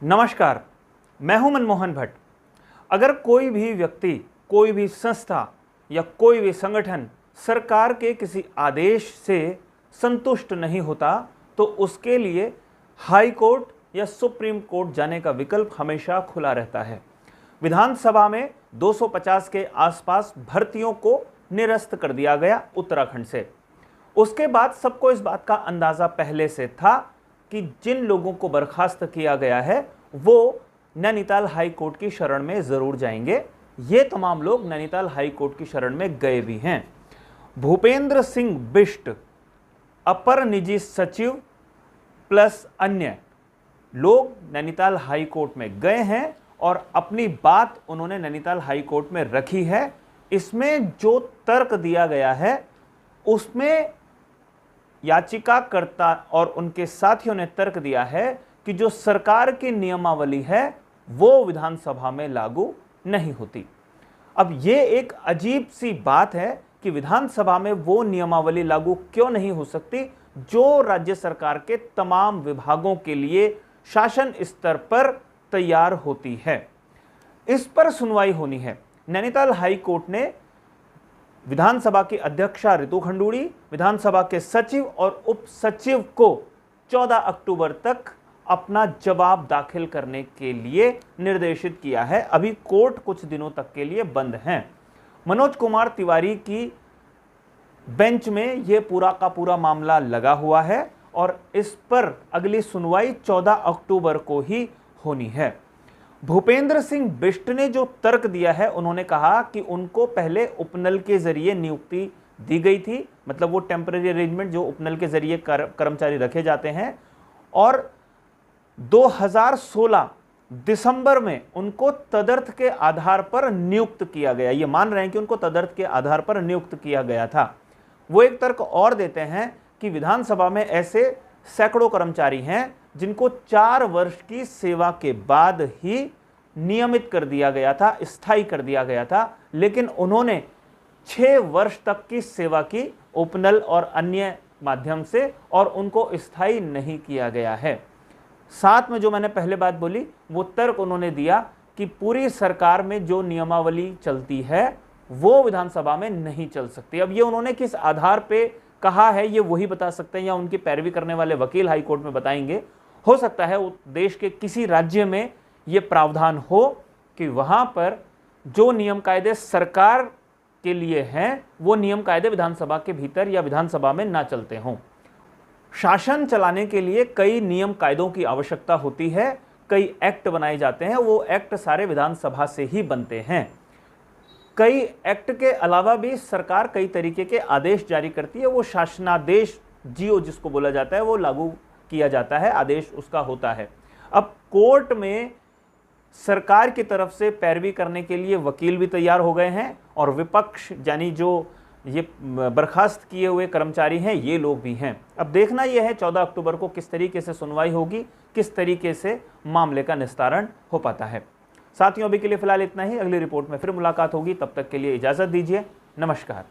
नमस्कार, मैं हूं मनमोहन भट्ट। अगर कोई भी व्यक्ति, कोई भी संस्था या कोई भी संगठन सरकार के किसी आदेश से संतुष्ट नहीं होता तो उसके लिए हाई कोर्ट या सुप्रीम कोर्ट जाने का विकल्प हमेशा खुला रहता है। विधानसभा में 250 के आसपास भर्तियों को निरस्त कर दिया गया उत्तराखंड से। उसके बाद सबको इस बात का अंदाजा पहले से था कि जिन लोगों को बर्खास्त किया गया है वो नैनीताल हाई कोर्ट की शरण में जरूर जाएंगे। ये तमाम लोग नैनीताल हाई कोर्ट की शरण में गए भी हैं। भूपेंद्र सिंह बिष्ट, अपर निजी सचिव प्लस अन्य लोग नैनीताल हाई कोर्ट में गए हैं और अपनी बात उन्होंने नैनीताल हाई कोर्ट में रखी है। इसमें जो तर्क दिया गया है उसमें याचिकाकर्ता और उनके साथियों ने तर्क दिया है कि जो सरकार की नियमावली है वो विधानसभा में लागू नहीं होती। अब ये एक अजीब सी बात है कि विधानसभा में वो नियमावली लागू क्यों नहीं हो सकती जो राज्य सरकार के तमाम विभागों के लिए शासन स्तर पर तैयार होती है। इस पर सुनवाई होनी है। नैनीताल हाई कोर्ट ने विधानसभा की अध्यक्षा रितु खंडूड़ी, विधानसभा के सचिव और उप सचिव को 14 अक्टूबर तक अपना जवाब दाखिल करने के लिए निर्देशित किया है। अभी कोर्ट कुछ दिनों तक के लिए बंद है। मनोज कुमार तिवारी की बेंच में यह पूरा का पूरा मामला लगा हुआ है और इस पर अगली सुनवाई 14 अक्टूबर को ही होनी है। भूपेंद्र सिंह बिष्ट ने जो तर्क दिया है, उन्होंने कहा कि उनको पहले उपनल के जरिए नियुक्ति दी गई थी, मतलब वो टेम्पररी अरेंजमेंट जो उपनल के जरिए कर्मचारी रखे जाते हैं, और 2016 दिसंबर में उनको तदर्थ के आधार पर नियुक्त किया गया। ये मान रहे हैं कि उनको तदर्थ के आधार पर नियुक्त किया गया था। वो एक तर्क और देते हैं कि विधानसभा में ऐसे सैकड़ों कर्मचारी हैं जिनको 4 वर्ष की सेवा के बाद ही नियमित कर दिया गया था, स्थायी कर दिया गया था, लेकिन उन्होंने 6 वर्ष तक की सेवा की उपनल और अन्य माध्यम से और उनको स्थायी नहीं किया गया है। साथ में जो मैंने पहले बात बोली वो तर्क उन्होंने दिया कि पूरी सरकार में जो नियमावली चलती है वो विधानसभा में नहीं चल सकती। अब ये उन्होंने किस आधार पे कहा है ये वही बता सकते हैं या उनकी पैरवी करने वाले वकील हाई कोर्ट में बताएंगे। हो सकता है देश के किसी राज्य में ये प्रावधान हो कि वहां पर जो नियम कायदे सरकार के लिए हैं वो नियम कायदे विधानसभा के भीतर या विधानसभा में ना चलते हों। शासन चलाने के लिए कई नियम कायदों की आवश्यकता होती है, कई एक्ट बनाए जाते हैं, वो एक्ट सारे विधानसभा से ही बनते हैं। कई एक्ट के अलावा भी सरकार कई तरीके के आदेश जारी करती है, वो शासनादेश जीओ जिसको बोला जाता है वो लागू किया जाता है, आदेश उसका होता है। अब कोर्ट में सरकार की तरफ से पैरवी करने के लिए वकील भी तैयार हो गए हैं और विपक्ष यानी जो ये बर्खास्त किए हुए कर्मचारी हैं ये लोग भी हैं। अब देखना यह है 14 अक्टूबर को किस तरीके से सुनवाई होगी, किस तरीके से मामले का निस्तारण हो पाता है। साथियों, अभी के लिए फिलहाल इतना ही। अगली रिपोर्ट में फिर मुलाकात होगी, तब तक के लिए इजाजत दीजिए। नमस्कार।